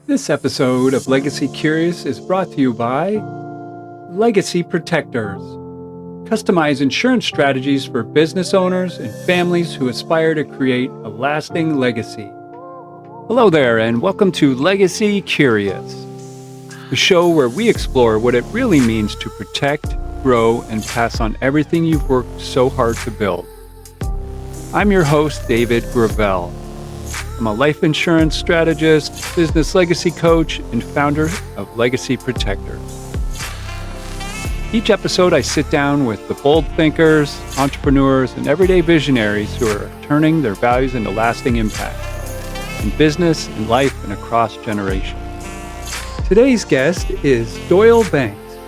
This episode of Legacy Curious is brought to you by Legacy Protectors. Customize insurance strategies for business owners and families who aspire to create a lasting legacy. Hello there, and welcome to Legacy Curious, the show where we explore what it really means to protect, grow, and pass on everything you've worked so hard to build. I'm your host, David Gravelle. I'm a life insurance strategist, business legacy coach, and founder of Legacy Protectors. Each episode, I sit down with the bold thinkers, entrepreneurs, and everyday visionaries who are turning their values into lasting impact in business, in life, and across generations. Today's guest is Doyle Banks.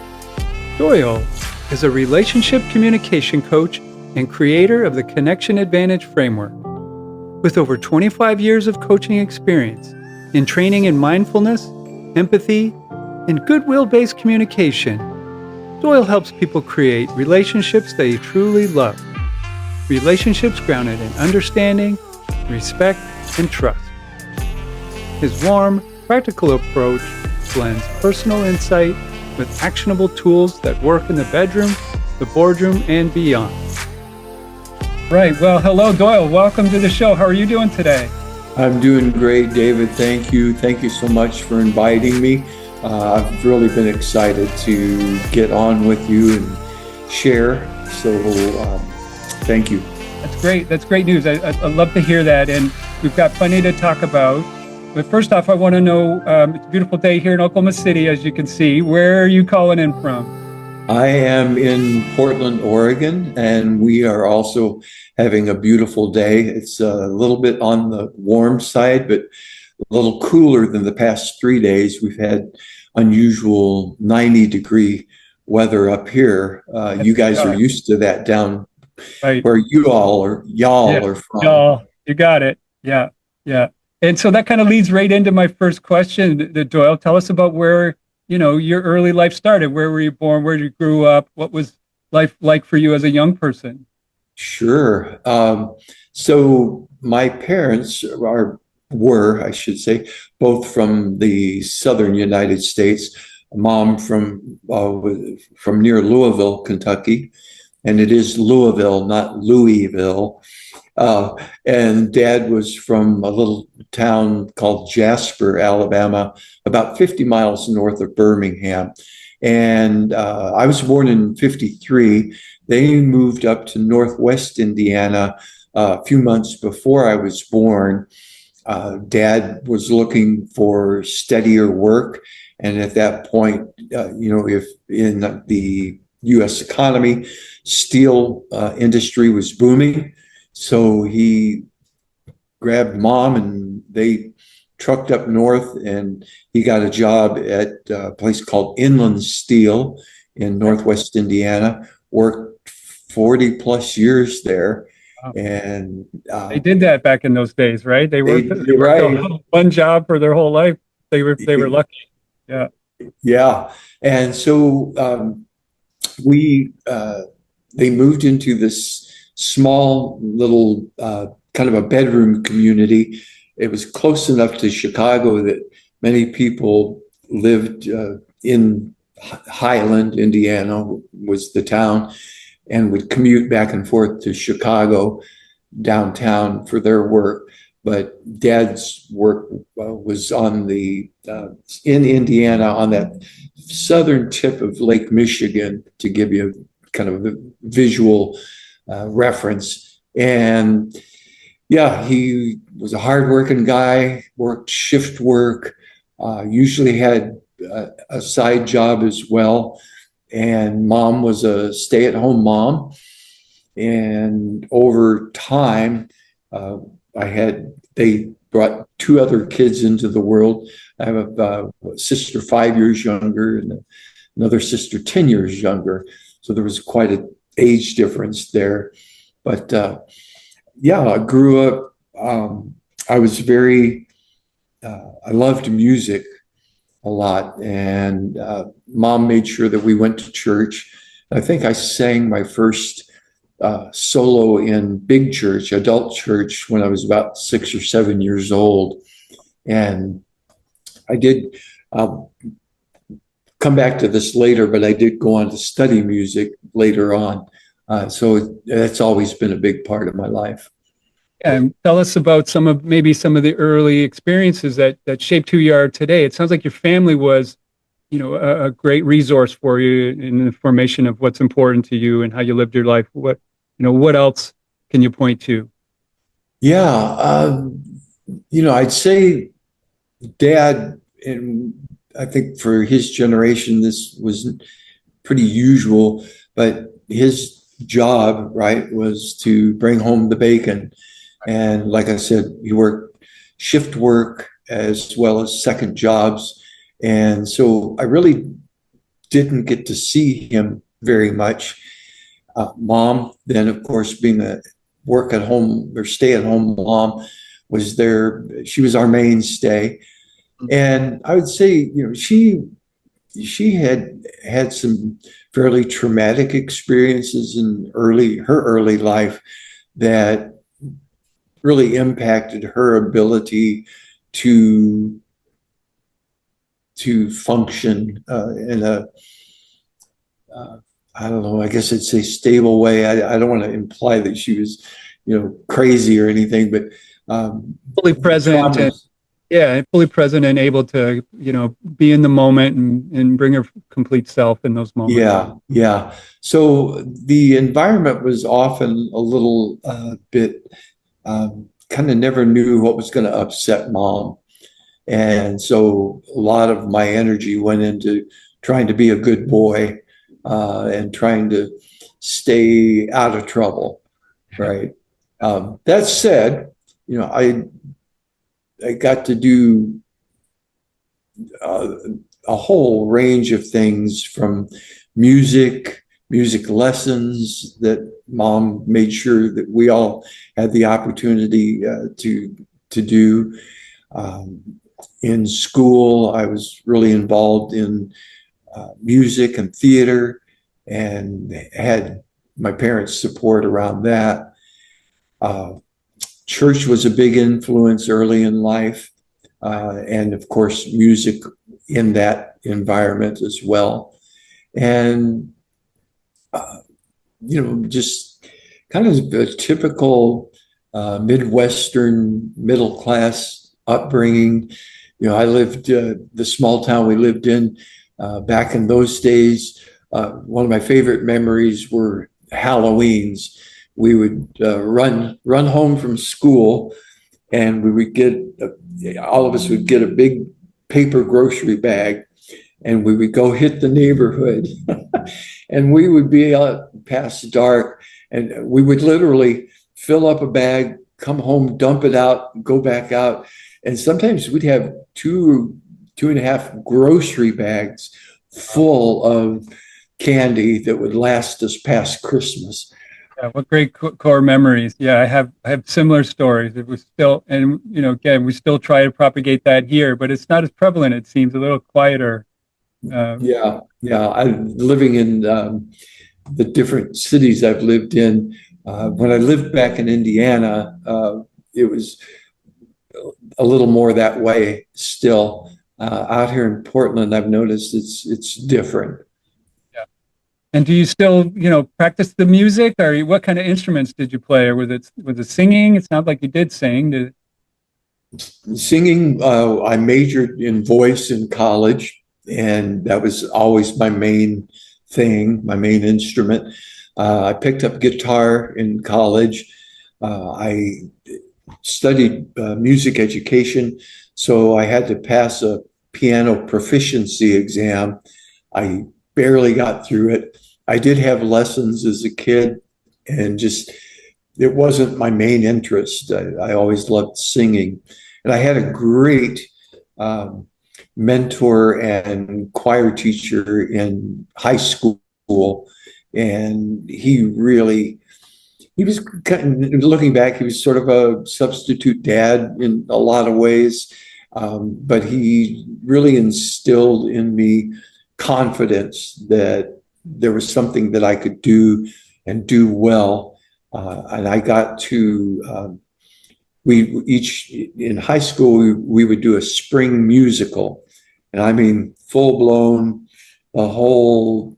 Doyle is a relationship communication coach and creator of the Connection Advantage framework. With over 25 years of coaching experience in training in mindfulness, empathy, and goodwill-based communication, Doyle helps people create relationships they truly love. Relationships grounded in understanding, respect, and trust. His warm, practical approach blends personal insight with actionable tools that work in the bedroom, the boardroom, and beyond. Right. Well, hello, Doyle. Welcome to the show. How are you doing today? I'm doing great, David. Thank you. Thank you so much for inviting me. I've really been excited to get on with you and share. So thank you. That's great. That's great news. I love to hear that. And we've got plenty to talk about. But first off, I want to know, it's a beautiful day here in Oklahoma City, as you can see. Where are you calling in from? I am in Portland, Oregon, and we are also having a beautiful day. It's a little bit on the warm side, but a little cooler than the past 3 days. We've had unusual 90-degree weather up here. You guys are used to that down right where y'all are from. Y'all, you got it. Yeah. And so that kind of leads right into my first question, Doyle. Tell us about where your early life started. Where were you born? Where you grew up? What was life like for you as a young person? Sure. So my parents were, I should say, both from the southern United States. Mom from near Louisville, Kentucky, and it is Louisville, not Louisville. And Dad was from a little town called Jasper, Alabama, about 50 miles north of Birmingham. And I was born in 1953. They moved up to Northwest Indiana a few months before I was born. Dad was looking for steadier work. And at that point, if in the U.S. economy, steel industry was booming. So he grabbed Mom and they trucked up north, and he got a job at a place called Inland Steel in Northwest Indiana, worked 40 plus years there. Wow. And they did that back in those days, right? They worked one job for their whole life. They were lucky. Yeah. Yeah. And so they moved into this small little kind of a bedroom community. It was close enough to Chicago that many people lived in Highland, Indiana was the town, and would commute back and forth to Chicago downtown for their work. But Dad's work was on in Indiana on that southern tip of Lake Michigan, to give you kind of a visual reference. And yeah, he was a hardworking guy, worked shift work, usually had a side job as well. And Mom was a stay-at-home mom. And over time, they brought two other kids into the world. I have a sister 5 years younger and another sister 10 years younger. So there was quite an age difference there. But I grew up, I loved music a lot. And Mom made sure that we went to church. I think I sang my first solo in big church, adult church, when I was about 6 or 7 years old. And I did come back to this later, but I did go on to study music later on. So that's always been a big part of my life. And tell us about maybe some of the early experiences that shaped who you are today. It sounds like your family was, a great resource for you in the formation of what's important to you and how you lived your life. What else can you point to? Yeah, I'd say Dad, and I think for his generation, this was pretty usual, but his job, right, was to bring home the bacon. And like I said, he worked shift work as well as second jobs. And so I really didn't get to see him very much. Mom, then, of course, being a work at home or stay at home mom, was there. She was our mainstay. And I would say, she had had some fairly traumatic experiences in her early life that really impacted her ability to function in a I don't know, I guess I'd say stable way. I don't want to imply that she was, crazy or anything, but Fully present and traumas. fully present and able to, be in the moment and bring her complete self in those moments. Yeah, yeah. So the environment was often a little bit kind of never knew what was going to upset mom. And so a lot of my energy went into trying to be a good boy and trying to stay out of trouble, right? That said, I got to do uh, a whole range of things from music lessons that mom made sure that we all had the opportunity to do. In school, I was really involved in music and theater and had my parents' support around that. Uh, Church was a big influence early in life, and of course, music in that environment as well. And, just kind of a typical Midwestern middle class upbringing. I lived the small town we lived in back in those days. One of my favorite memories were Halloweens. We would run home from school, and we would all of us would get a big paper grocery bag, and we would go hit the neighborhood, and we would be out past dark, and we would literally fill up a bag, come home, dump it out, go back out, and sometimes we'd have two and a half grocery bags full of candy that would last us past Christmas. Yeah, what great core memories. Yeah, I have similar stories. It was still, and again, we still try to propagate that here, but it's not as prevalent. It seems a little quieter. Yeah, yeah. I'm living in the different cities I've lived in. When I lived back in Indiana, it was a little more that way still. Out here in Portland, I've noticed it's different. Yeah. And do you still, practice the music, or what kind of instruments did you play, or was it singing? It's not like you did sing. Singing, I majored in voice in college, and that was always my main thing, my main instrument. I picked up guitar in college. I studied music education, so I had to pass a piano proficiency exam. I barely got through it. I did have lessons as a kid, and just it wasn't my main interest. I always loved singing, and I had a great mentor and choir teacher in high school, and he was kind of, looking back, he was sort of a substitute dad in a lot of ways, but he really instilled in me confidence that there was something that I could do and do well. And I got to we each in high school we would do a spring musical, and I mean full blown, the whole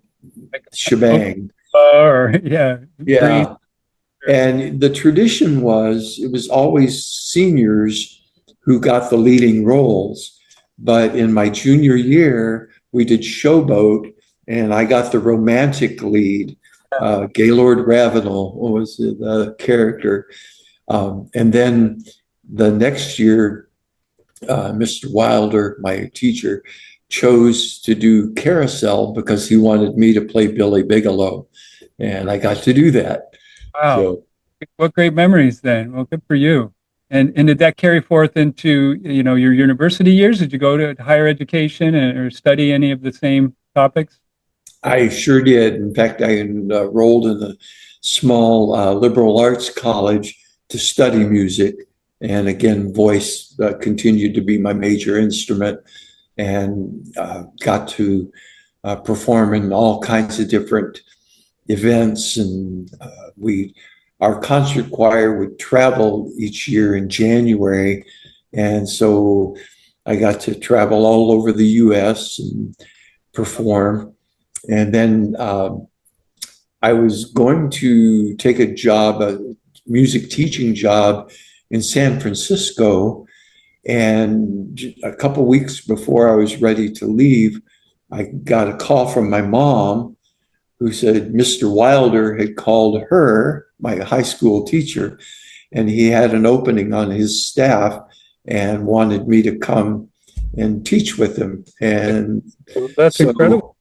Like shebang. or yeah, breathe. Yeah. And the tradition was it was always seniors who got the leading roles. But in my junior year, we did Showboat, and I got the romantic lead. Gaylord Ravenel was the character. And then the next year, Mr. Wilder, my teacher, chose to do Carousel because he wanted me to play Billy Bigelow. And I got to do that. Wow, So what great memories then. Well, good for you. And did that carry forth into, your university years? Did you go to higher education or study any of the same topics? I sure did. In fact, I enrolled in a small liberal arts college to study music. And again, voice continued to be my major instrument, and got to perform in all kinds of different events. And our concert choir would travel each year in January. And so I got to travel all over the US and perform. And then I was going to take a music teaching job in San Francisco. And a couple of weeks before I was ready to leave, I got a call from my mom who said Mr. Wilder had called her, my high school teacher, and he had an opening on his staff and wanted me to come and teach with him. And That's so incredible.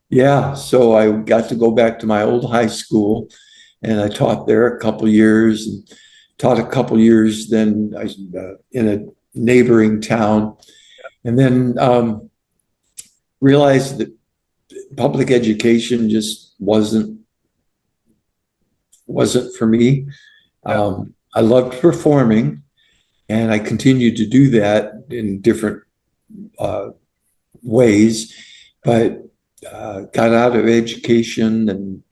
yeah, so I got to go back to my old high school, and I taught there a couple years, and taught a couple years then in a neighboring town, and then realized that public education just wasn't for me. Yeah. I loved performing, and I continued to do that in different uh, ways, but got out of education and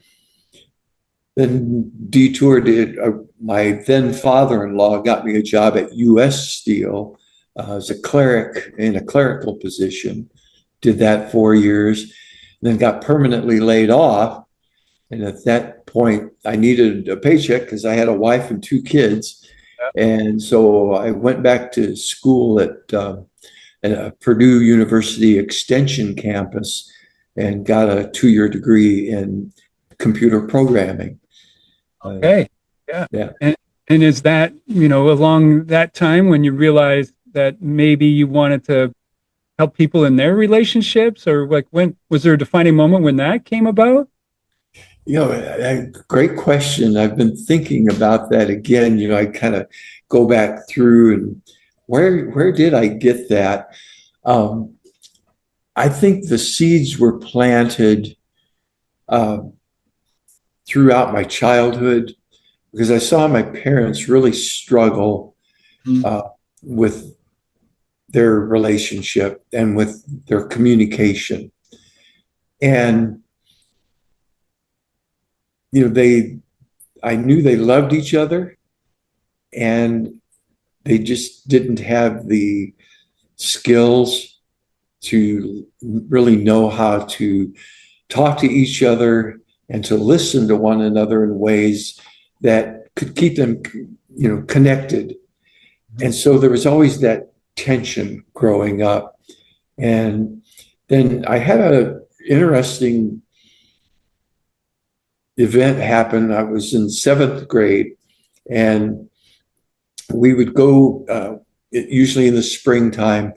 then detoured it. My then father-in-law got me a job at U.S. Steel as a cleric in a clerical position. Did that 4 years, then got permanently laid off. And at that point, I needed a paycheck because I had a wife and two kids. And so I went back to school at Purdue University Extension campus and got a 2-year degree in computer programming. Okay. Yeah. Yeah. And is that, along that time when you realized that maybe you wanted to help people in their relationships, or like when was there a defining moment when that came about? Great question. I've been thinking about that again. I kind of go back through and where did I get that? I think the seeds were planted throughout my childhood because I saw my parents really struggle with their relationship and with their communication. And, I knew they loved each other, and they just didn't have the skills to really know how to talk to each other and to listen to one another in ways that could keep them, connected. And so there was always that tension growing up. And then I had an interesting event happen. I was in 7th grade, and we would go, usually in the springtime,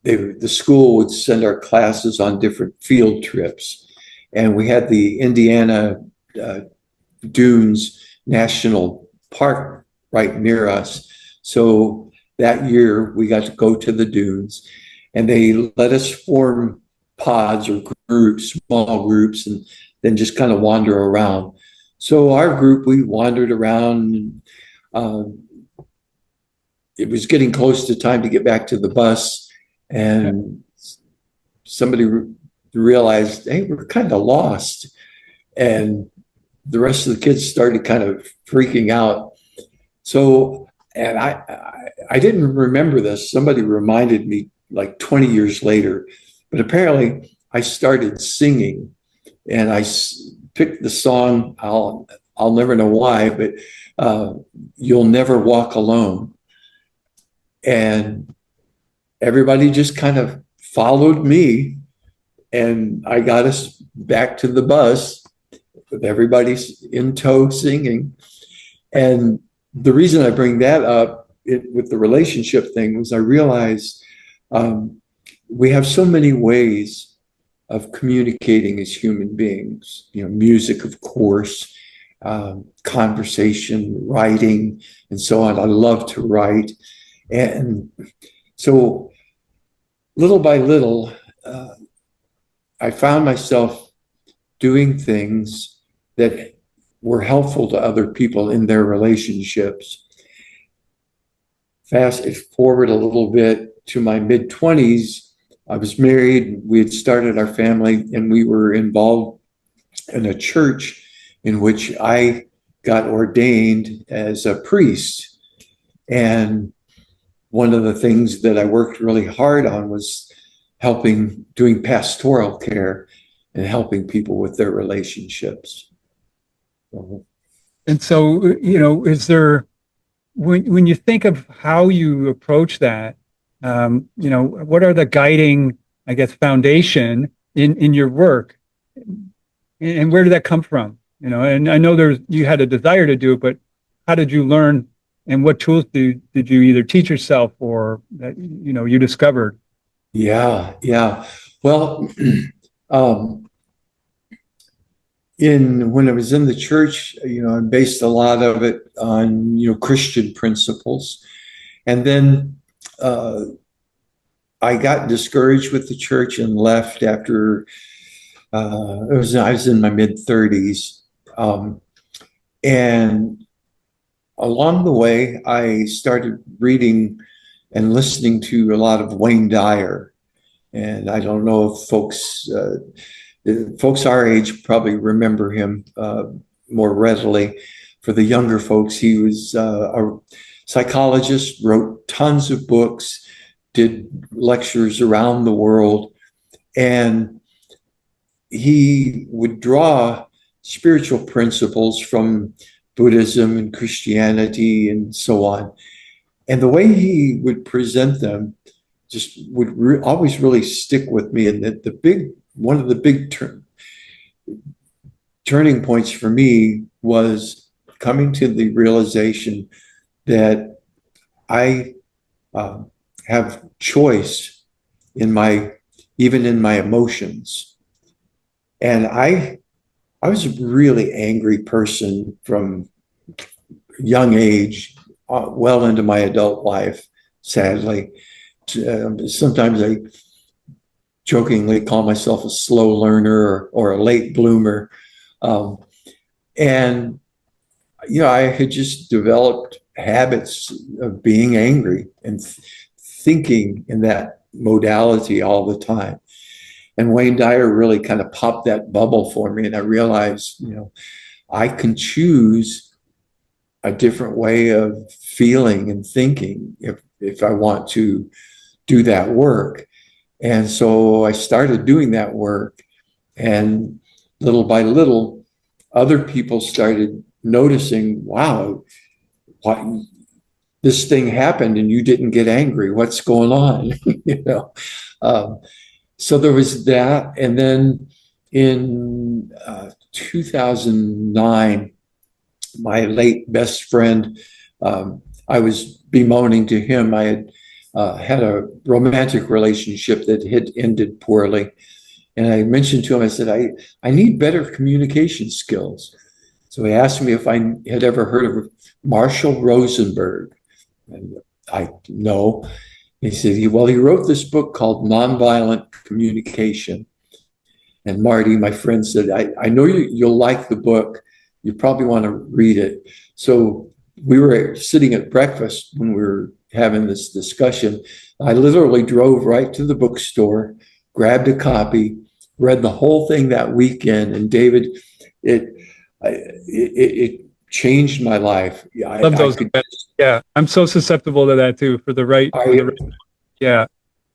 the school would send our classes on different field trips. And we had the Indiana Dunes National Park right near us. So that year we got to go to the dunes, and they let us form pods or groups, small groups, and then just kind of wander around. So our group, we wandered around. It was getting close to time to get back to the bus, and somebody realized, hey, we're kind of lost. And the rest of the kids started kind of freaking out. So, and I didn't remember this. Somebody reminded me like 20 years later, but apparently I started singing, and picked the song. I'll never know why, but uh, "You'll Never Walk Alone," and everybody just kind of followed me, and I got us back to the bus with everybody in tow singing. And the reason I bring that up with the relationship thing was I realized um, we have so many ways of communicating as human beings. You know, music, of course, conversation, writing, and so on. I love to write. And so little by little, uh, I found myself doing things that were helpful to other people in their relationships. Fast forward a little bit to my mid-20s, I was married, we had started our family, and we were involved in a church in which I got ordained as a priest. And one of the things that I worked really hard on was doing pastoral care and helping people with their relationships. And so, is there, when you think of how you approach that, what are the guiding, I guess, foundation in your work, and where did that come from? And I know you had a desire to do it, but how did you learn, and what tools did you either teach yourself or that you discovered? Yeah. Well, when I was in the church, I based a lot of it on Christian principles, and then I got discouraged with the church and left after I was in my mid-30s, and along the way, I started reading and listening to a lot of Wayne Dyer. And I don't know if folks our age probably remember him more readily. For the younger folks, he was a psychologist, wrote tons of books, did lectures around the world, and he would draw spiritual principles from Buddhism and Christianity and so on. And the way he would present them just would always really stick with me. And one of the big turning points for me was coming to the realization that I have choice even in my emotions. And I was a really angry person from young age, well into my adult life, sadly. Sometimes I jokingly call myself a slow learner or a late bloomer. And, I had just developed habits of being angry and thinking in that modality all the time. And Wayne Dyer really kind of popped that bubble for me. And I realized, I can choose a different way of feeling and thinking if I want to do that work. And so I started doing that work. And little by little, other people started noticing, wow, this thing happened and you didn't get angry. What's going on? So there was that. And then in 2009, my late best friend, I was bemoaning to him. I had had a romantic relationship that had ended poorly. And I mentioned to him, I said, I need better communication skills. So he asked me if I had ever heard of Marshall Rosenberg. And no. He said, he wrote this book called Nonviolent Communication. And Marty, my friend, said, I know you'll like the book. You probably want to read it. So we were sitting at breakfast when we were having this discussion. I literally drove right to the bookstore, grabbed a copy, read the whole thing that weekend. And David, it changed my life. Love I those. could, Yeah, I'm so susceptible to that too. For the I, right. Yeah,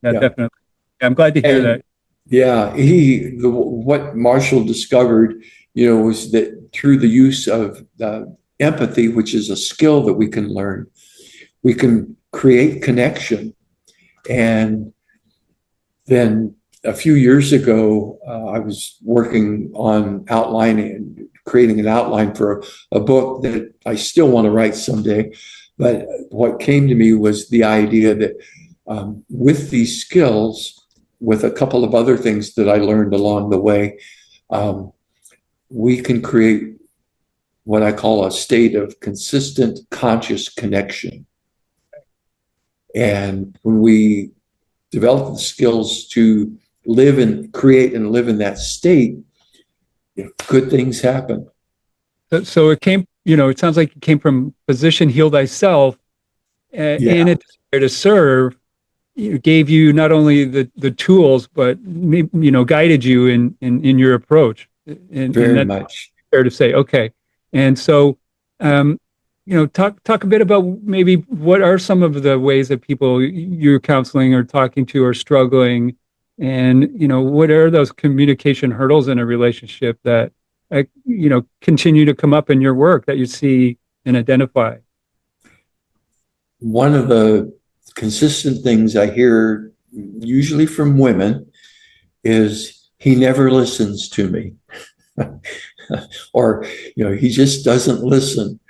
yeah, yeah. definitely. Yeah, I'm glad to hear And that. yeah, what Marshall discovered, was that through the use of empathy, which is a skill that we can learn, we can create connection. And then a few years ago, I was working on outlining and creating an outline for a book that I still want to write someday. But what came to me was the idea that with these skills, with a couple of other things that I learned along the way, um, we can create what I call a state of consistent conscious connection. And when we develop the skills to live and create and live in that state, good things happen. So it came, it sounds like it came from position heal thyself, Yeah, and a desire to serve. Gave you not only the tools, but guided you in your approach, and very that's much. fair to say. Okay, and so um, talk a bit about maybe what are some of the ways that people you're counseling or talking to are struggling, and what are those communication hurdles in a relationship that continue to come up in your work that you see and identify. One of the consistent things I hear, usually from women, is he never listens to me. Or, he just doesn't listen.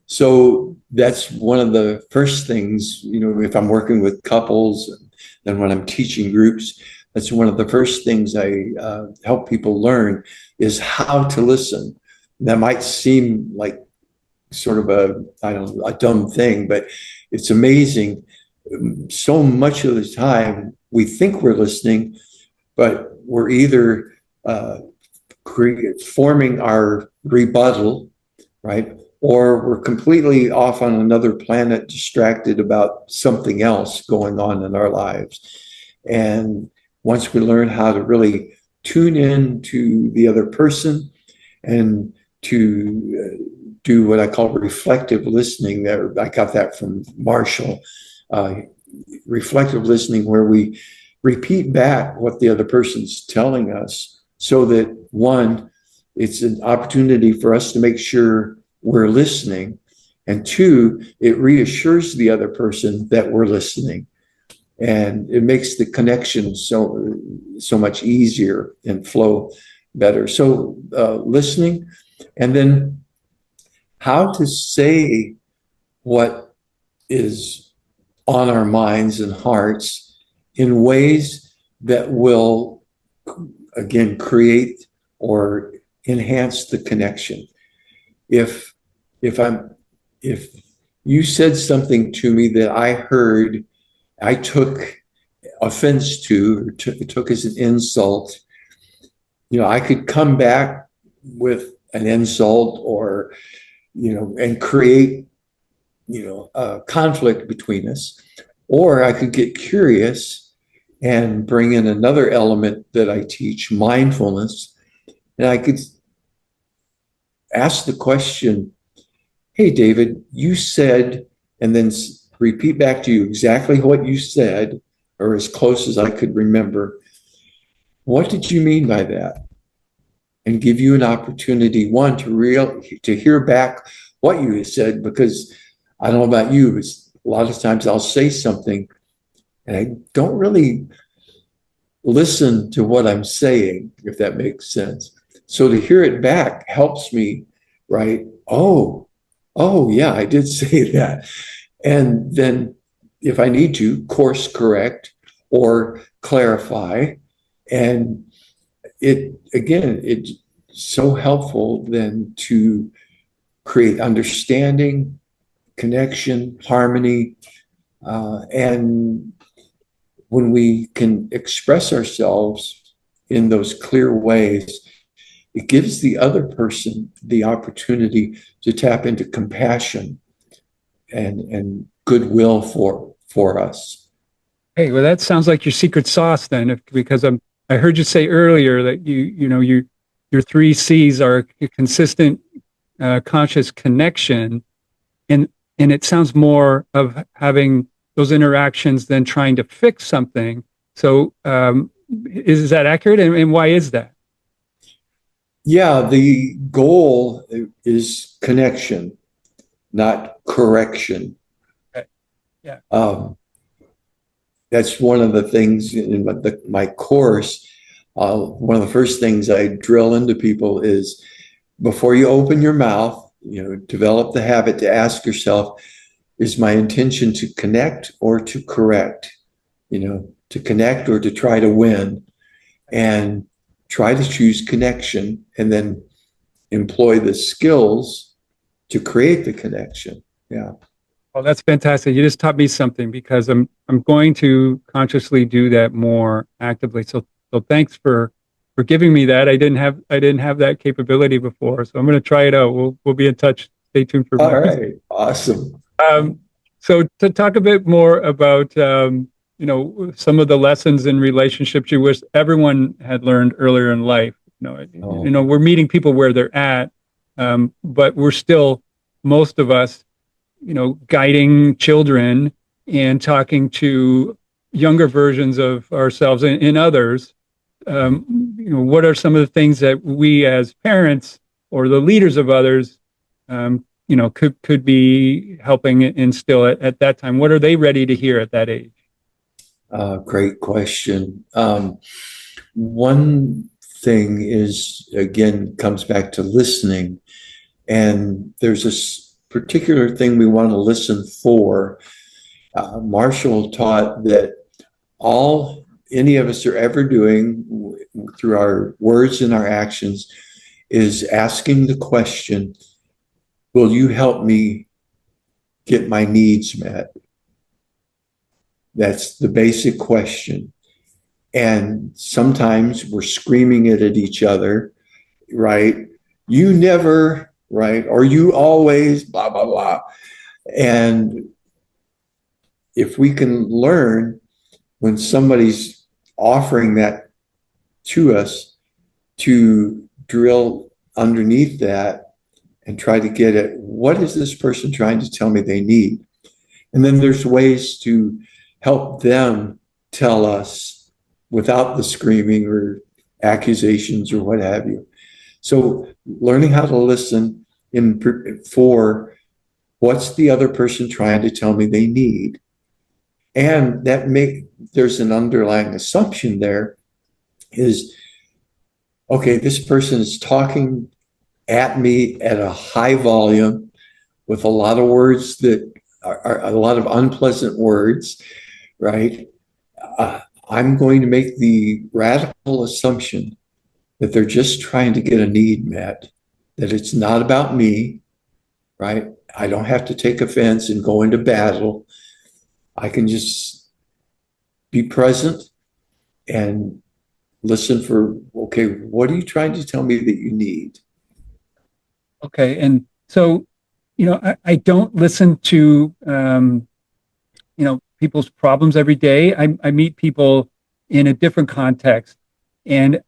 So that's one of the first things, if I'm working with couples, and then when I'm teaching groups, that's one of the first things I help people learn is how to listen. That might seem like sort of a dumb thing, but it's amazing. So much of the time we think we're listening, but we're either forming our rebuttal, right? Or we're completely off on another planet, distracted about something else going on in our lives. And once we learn how to really tune in to the other person and to do what I call reflective listening, there I got that from Marshall. Reflective listening, where we repeat back what the other person's telling us, so that one, it's an opportunity for us to make sure we're listening, and two, it reassures the other person that we're listening, and it makes the connection so much easier and flow better. So listening, and then how to say what is on our minds and hearts in ways that will, again, create or enhance the connection. If you said something to me that I heard, I took offense to, or took as an insult, I could come back with an insult, or and create a conflict between us, or I could get curious and bring in another element that I teach, mindfulness, and I could ask the question, hey, David, you said, and then repeat back to you exactly what you said, or as close as I could remember. What did you mean by that? And give you an opportunity, one, to hear back what you said, because I don't know about you, but a lot of times I'll say something and I don't really listen to what I'm saying, if that makes sense. So to hear it back helps me, right? Oh, yeah, I did say that. And then if I need to, course correct or clarify. And it's so helpful then to create understanding, connection, harmony, and when we can express ourselves in those clear ways, it gives the other person the opportunity to tap into compassion and goodwill for us. Hey, well, that sounds like your secret sauce then, because I heard you say earlier that your three C's are consistent, conscious connection, and it sounds more of having those interactions than trying to fix something. So is that accurate, and why is that? Yeah, the goal is connection, not correction. Okay. Yeah. That's one of the things in my course. One of the first things I drill into people is before you open your mouth, develop the habit to ask yourself, is my intention to connect or to correct? To connect or to try to win, and try to choose connection, and then employ the skills to create the connection. Yeah. Oh, that's fantastic. You just taught me something, because I'm going to consciously do that more actively. So thanks for giving me that. I didn't have that capability before. So I'm going to try it out. We'll be in touch. Stay tuned for All more. right. Awesome. So to talk a bit more about some of the lessons in relationships you wish everyone had learned earlier in life. We're meeting people where they're at, but we're still, most of us, guiding children and talking to younger versions of ourselves and others. What are some of the things that we as parents or the leaders of others, could be helping instill at that time? What are they ready to hear at that age? Great question. One thing is, again, comes back to listening. And there's a particular thing we want to listen for. Marshall taught that all any of us are ever doing through our words and our actions is asking the question, will you help me get my needs met? That's the basic question. And sometimes we're screaming it at each other, right? You never, right? Or you always, blah, blah, blah. And if we can learn when somebody's offering that to us, to drill underneath that and try to get at what is this person trying to tell me they need? And then there's ways to help them tell us without the screaming or accusations or what have you. So learning how to listen for what's the other person trying to tell me they need. And there's an underlying assumption there is, okay, this person is talking at me at a high volume with a lot of words that are a lot of unpleasant words, right? I'm going to make the radical assumption that they're just trying to get a need met, that it's not about me, right? I don't have to take offense and go into battle. I can just be present and listen for, okay, what are you trying to tell me that you need? Okay. And so, I don't listen to, people's problems every day. I meet people in a different context. And,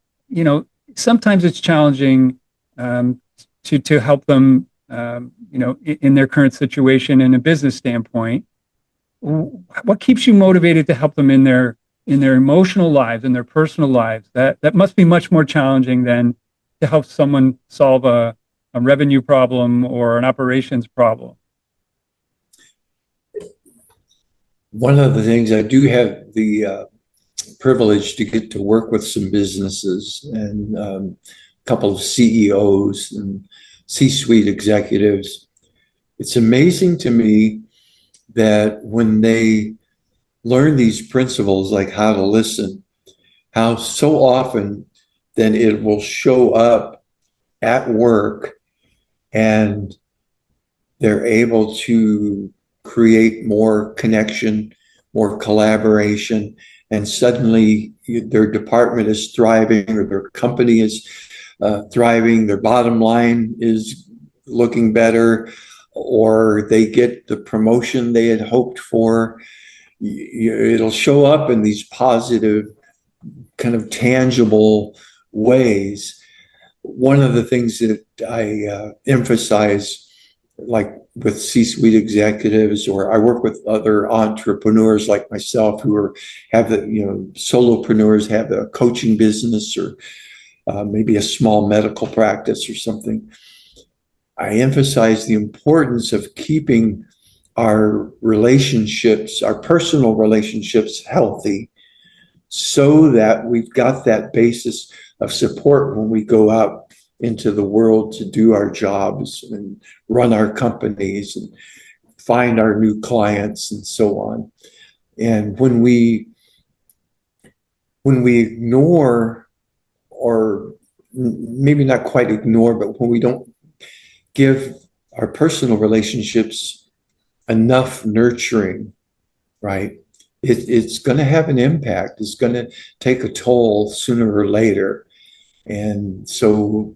sometimes it's challenging to help them, in their current situation in a business standpoint. What keeps you motivated to help them in their emotional lives, in their personal lives? That must be much more challenging than to help someone solve a revenue problem or an operations problem. One of the things, I do have the privilege to get to work with some businesses and a couple of CEOs and C-suite executives. It's amazing to me that when they learn these principles, like how to listen, how so often then it will show up at work and they're able to create more connection, more collaboration, and suddenly their department is thriving or their company is thriving, their bottom line is looking better, or they get the promotion they had hoped for. It'll show up in these positive, kind of tangible ways. one of the things that I emphasize, like with C-suite executives, or I work with other entrepreneurs like myself who have the, solopreneurs, have a coaching business, or maybe a small medical practice or something. I emphasize the importance of keeping our relationships, our personal relationships, healthy, so that we've got that basis of support when we go out into the world to do our jobs and run our companies and find our new clients and so on. And when we ignore, or maybe not quite ignore, but when we don't give our personal relationships enough nurturing, right, it's going to have an impact. It's going to take a toll sooner or later. And so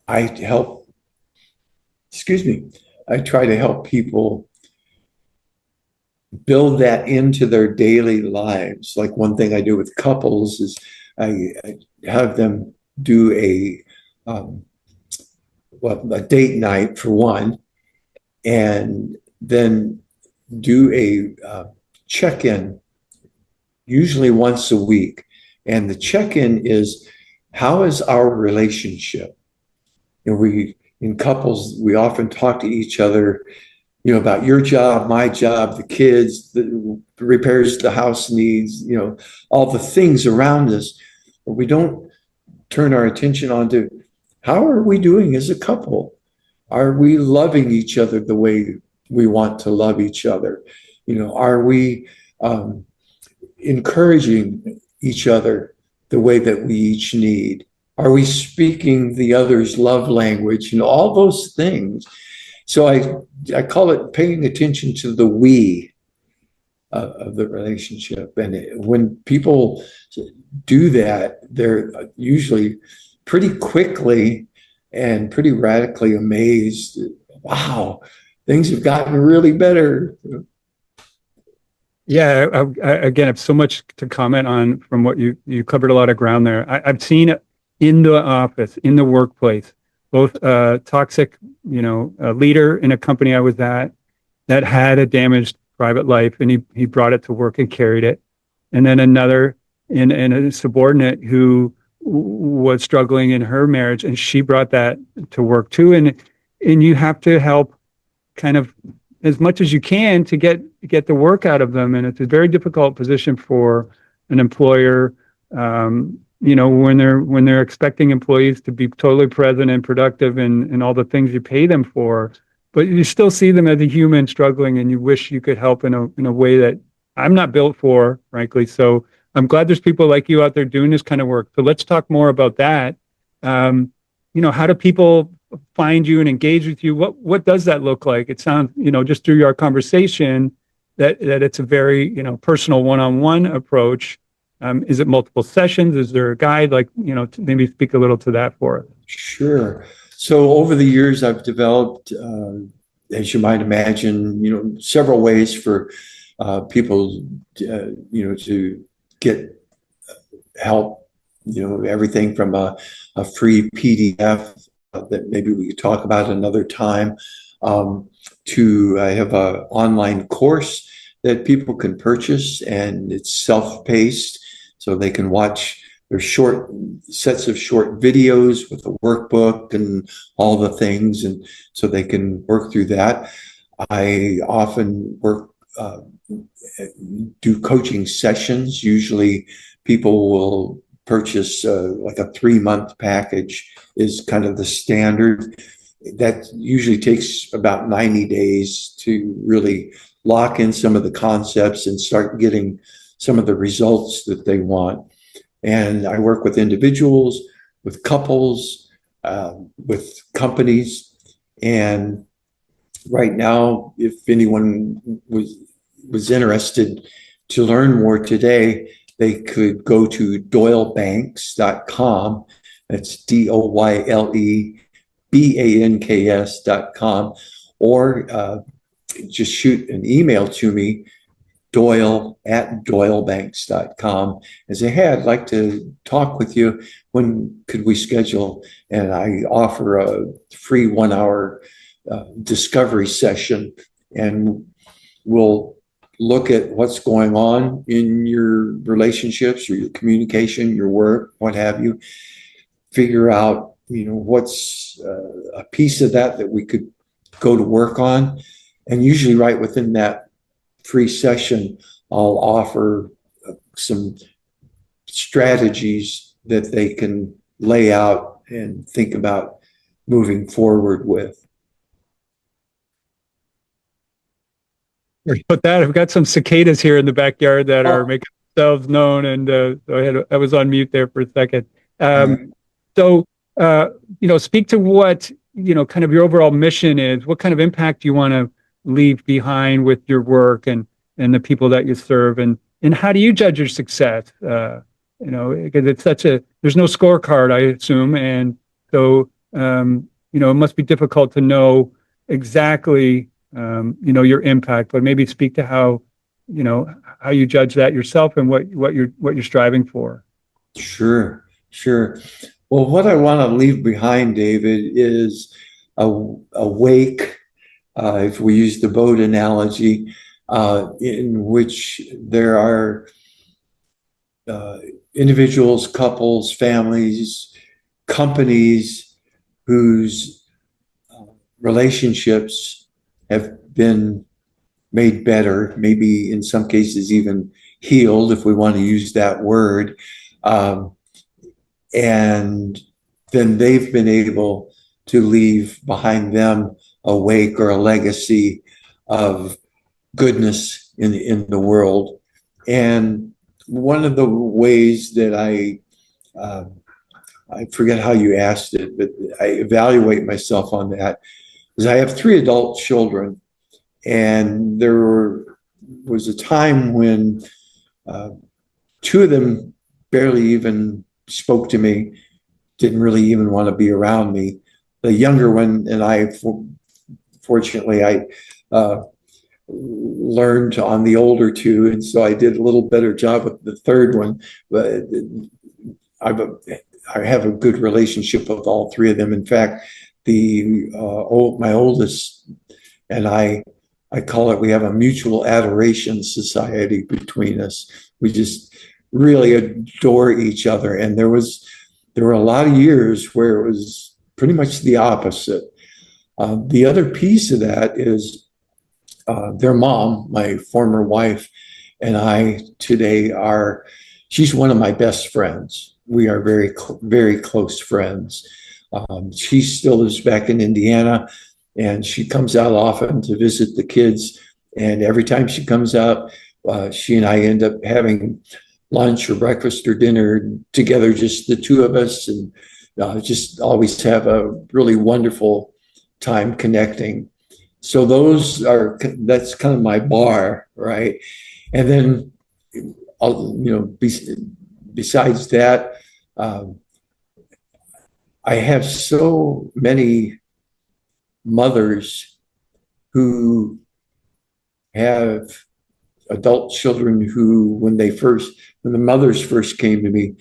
I try to help people build that into their daily lives. Like one thing I do with couples is I have them do a date night for one, and then do a check-in, usually once a week. And the check-in is, how is our relationship? In couples, we often talk to each other, about your job, my job, the kids, the repairs the house needs, all the things around us. But we don't turn our attention onto, how are we doing as a couple? Are we loving each other the way we want to love each other? Are we encouraging each other the way that we each need? Are we speaking the other's love language? All those things. So I call it paying attention to the we of the relationship. And when people do that, they're usually pretty quickly and pretty radically amazed. Wow, things have gotten really better. Yeah, again, I have so much to comment on from what you covered a lot of ground there. I've seen in the office, in the workplace, both a toxic, a leader in a company I was at that had a damaged private life, and he brought it to work and carried it. And then another in a subordinate who was struggling in her marriage, and she brought that to work too. And you have to help kind of as much as you can to get the work out of them. And it's a very difficult position for an employer, when they're expecting employees to be totally present and productive and all the things you pay them for, but you still see them as a human struggling, and you wish you could help in a way that I'm not built for, frankly. So I'm glad there's people like you out there doing this kind of work. So let's talk more about that. How do people find you and engage with you? What does that look like? It sounds, just through our conversation, that it's a very, personal one-on-one approach. Is it multiple sessions? Is there a guide? Maybe speak a little to that for us. Sure. So over the years, I've developed, as you might imagine, several ways for people, to get help. Everything from a free PDF that maybe we could talk about another time, to I have an online course that people can purchase, and it's self-paced, so they can watch their short sets of short videos with a workbook and all the things, and so they can work through that. I often do coaching sessions. Usually people will purchase like a 3-month package is kind of the standard. That usually takes about 90 days to really lock in some of the concepts and start getting some of the results that they want. And I work with individuals, with couples, with companies. And right now, if anyone was interested to learn more today, they could go to doylebanks.com. That's DOYLEBANKS.com, or just shoot an email to me, Doyle at doylebanks.com and say, hey, I'd like to talk with you. When could we schedule? And I offer a free 1 hour discovery session, and we'll look at what's going on in your relationships or your communication, your work, what have you. Figure out, what's a piece of that we could go to work on. And usually right within that free session, I'll offer some strategies that they can lay out and think about moving forward with. But that I've got some cicadas here in the backyard that are making themselves known, and I was on mute there for a second. So, speak to what kind of your overall mission is. What kind of impact you want to leave behind with your work and the people that you serve, and how do you judge your success? Because it's there's no scorecard, I assume, and so it must be difficult to know exactly your impact, but maybe speak to how you judge that yourself and what you're striving for. Sure. Well, what I want to leave behind, David, is a wake, if we use the boat analogy, in which there are individuals, couples, families, companies whose relationships have been made better, maybe in some cases even healed, if we want to use that word. And then they've been able to leave behind them a wake or a legacy of goodness in the world. And one of the ways that I forget how you asked it, but I evaluate myself on that, is I have 3 adult children, and there was a time when 2 of them barely even spoke to me, didn't really even want to be around me. The younger one and I, fortunately, I learned on the older 2, and so I did a little better job with the third one. But I have a good relationship with all 3 of them. In fact, my oldest and I call it, we have a mutual adoration society between us. We just really adore each other. And there were a lot of years where it was pretty much the opposite. The other piece of that is their mom, my former wife, and I today she's one of my best friends. We are very, very close friends. She still lives back in Indiana, and she comes out often to visit the kids. And every time she comes out, she and I end up having lunch or breakfast or dinner together, just the 2 of us, and just always have a really wonderful time connecting. So that's kind of my bar, right? And then, besides that, I have so many mothers who have adult children who, when the mothers first came to me,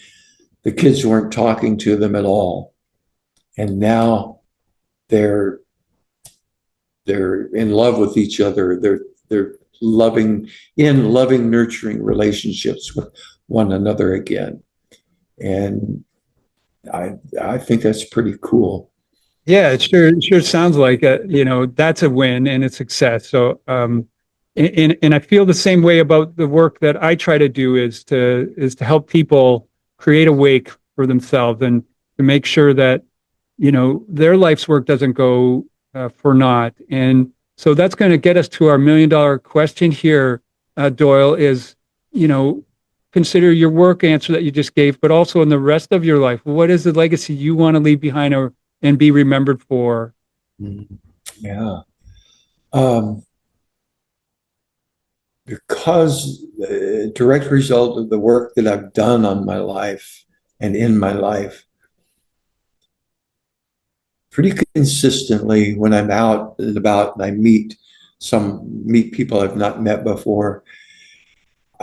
the kids weren't talking to them at all. And now they're in love with each other. They're loving, nurturing relationships with one another again. And I think that's pretty cool. Yeah, it sure sounds like that's a win and a success. So, and I feel the same way about the work that I try to do is to help people create a wake for themselves and to make sure that their life's work doesn't go for naught. And so that's going to get us to our $1 million question here, Doyle. Is consider your work answer that you just gave, but also in the rest of your life, what is the legacy you want to leave behind and be remembered for? Yeah. Because a direct result of the work that I've done on my life and in my life, pretty consistently when I'm out and about and I meet people I've not met before,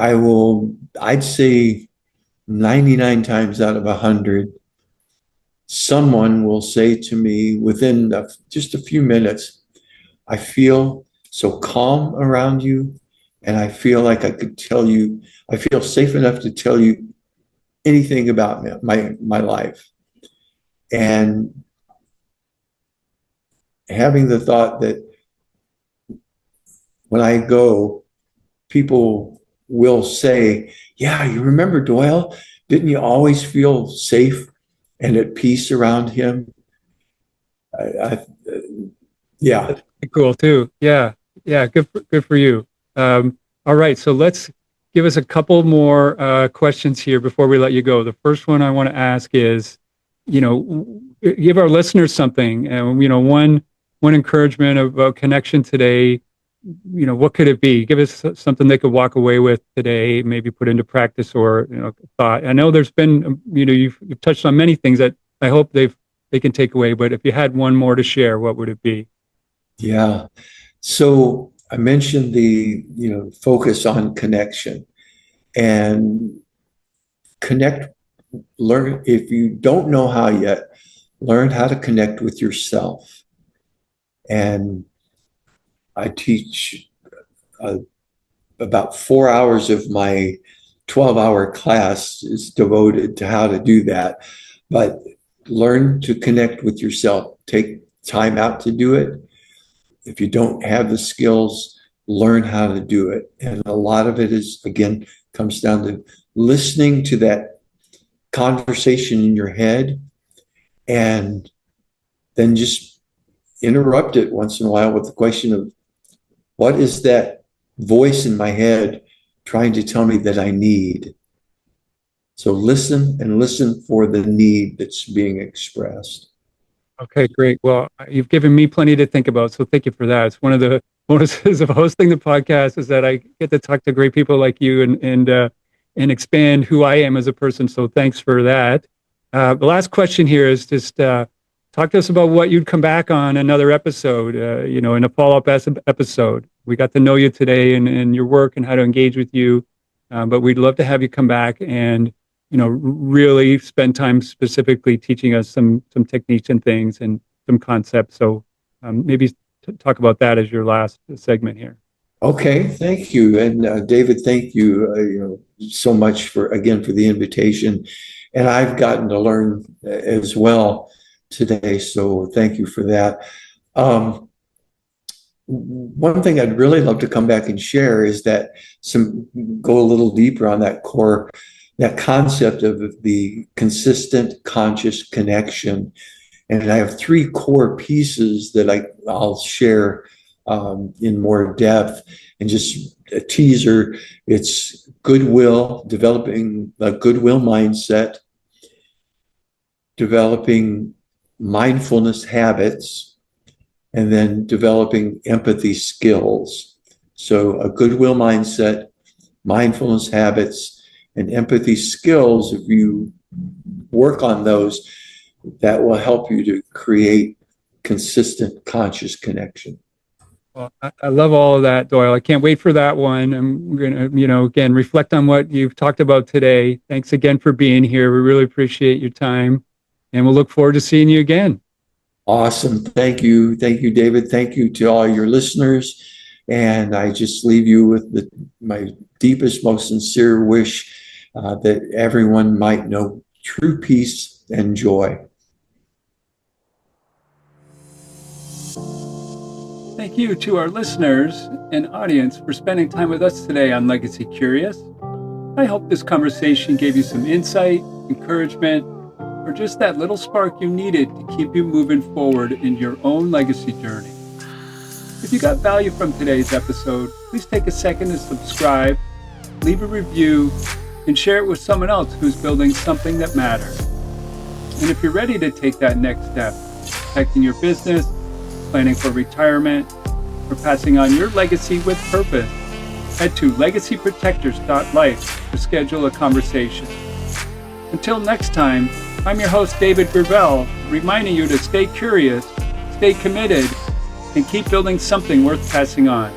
I'd say 99 times out of 100, someone will say to me within just a few minutes, I feel so calm around you, and I feel like I could tell you, I feel safe enough to tell you anything about my life. And having the thought that when I go, people will say, yeah, you remember Doyle? Didn't you always feel safe and at peace around him? Yeah. That's pretty cool too. Yeah. Yeah. Good for you. All right. So let's give us a couple more questions here before we let you go. The first one I want to ask is, give our listeners something, and, one encouragement about connection today. What could it be? Give us something they could walk away with today, maybe put into practice, or, thought. I know there's been, you've touched on many things that I hope they can take away, but if you had one more to share, what would it be? Yeah. So I mentioned the, focus on connection, and learn, if you don't know how yet, learn how to connect with yourself. And I teach about 4 hours of my 12-hour class is devoted to how to do that. But learn to connect with yourself. Take time out to do it. If you don't have the skills, learn how to do it. And a lot of it is, again, comes down to listening to that conversation in your head, and then just interrupt it once in a while with the question of, what is that voice in my head trying to tell me that I need? So listen, and listen for the need that's being expressed. Okay, great. Well, you've given me plenty to think about, so thank you for that. It's one of the bonuses of hosting the podcast, is that I get to talk to great people like you and expand who I am as a person. So thanks for that. The last question here is just talk to us about what you'd come back on another episode, in a follow-up episode. We got to know you today and your work and how to engage with you, but we'd love to have you come back and really spend time specifically teaching us some techniques and things and some concepts. So maybe talk about that as your last segment here. Okay, thank you. And David, thank you, so much for the invitation. And I've gotten to learn as well today, so thank you for that. One thing I'd really love to come back and share is that go a little deeper on that concept of the consistent conscious connection. And I have 3 core pieces that I'll share in more depth. And just a teaser, it's developing a goodwill mindset, developing mindfulness habits, and then developing empathy skills. So a goodwill mindset, mindfulness habits, and empathy skills, if you work on those, that will help you to create consistent conscious connection. Well, I love all of that, Doyle. I can't wait for that one. I'm going to, again, reflect on what you've talked about today. Thanks again for being here. We really appreciate your time, and we'll look forward to seeing you again. Awesome. Thank you. Thank you, David. Thank you to all your listeners. And I just leave you with my deepest, most sincere wish that everyone might know true peace and joy. Thank you to our listeners and audience for spending time with us today on Legacy Curious. I hope this conversation gave you some insight, encouragement, or just that little spark you needed to keep you moving forward in your own legacy journey. If you got value from today's episode, please take a second to subscribe, leave a review, and share it with someone else who's building something that matters. And if you're ready to take that next step, protecting your business, planning for retirement, or passing on your legacy with purpose, head to legacyprotectors.life to schedule a conversation. Until next time, I'm your host, David Gravelle, reminding you to stay curious, stay committed, and keep building something worth passing on.